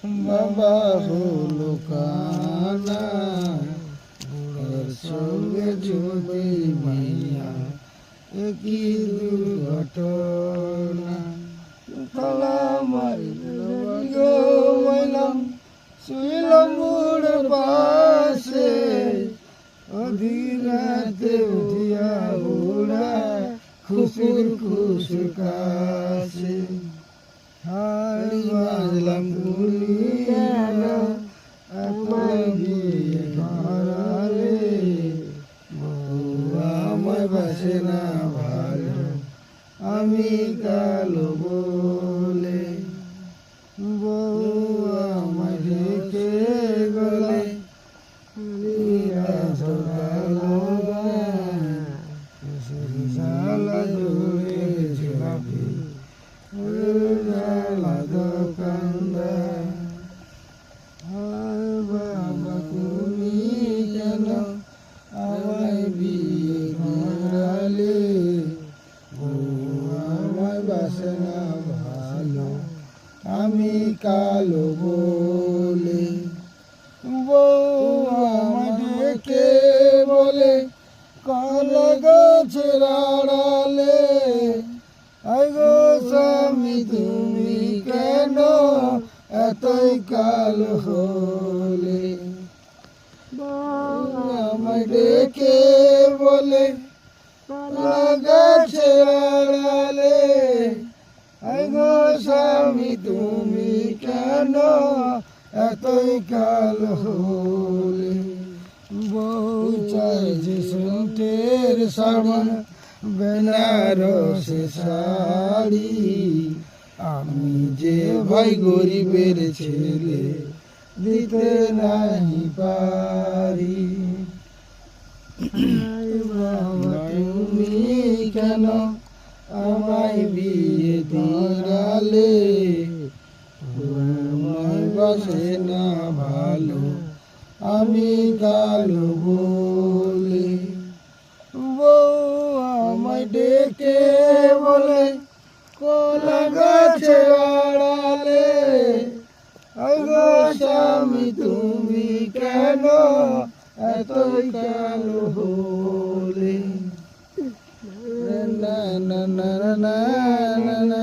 বাবা হলো কানা, বুড়োর সঙ্গে জমি মাইয়া একই দুর্ঘটনা। তালা মাইলাম শুইলাম বুড়োর পাশে, অধীরাতে উঠিয়া বুড়া খুশুর খুশুর কাছে। হাই বাজলাম গুলি কেন আমায় বিয়ে করালে, বউ আমায় বাসে না ভালো আমি কালো বলে। বউ আমায় রেখে গেলে কালো শালা দূরে ঝাঁপি দোকানদার। বাবা তুমি কেন আমায় বিয়ে করালে, বউ আমায় বাসে না ভালো আমি কালো বলে। বউ আমায় ডেকে বলে কলা গাছের আড়ালে, আই গো স্বামী তুমি কেন এতই কালো হলে। আমায় ডেকে বলে কলা গাছের আড়ালে, আই গো স্বামী তুমি কেন এতই কালো হলে। বউ চাই যে সুন্টের সামান বেনারসে শাড়ি, আমি যে ভাই গরিবের ছেলে দিতে নাই পারি। বাবা তুমি কেন আমায় বিয়ে দিলে, আমায় বাসে না ভালো আমি কালো বলে। বউ আমায় ডেকে বলে কলা গাছে আড়ালে, আই গো স্বামী তুমি কেন এতই কালো হলে। না না না না না না।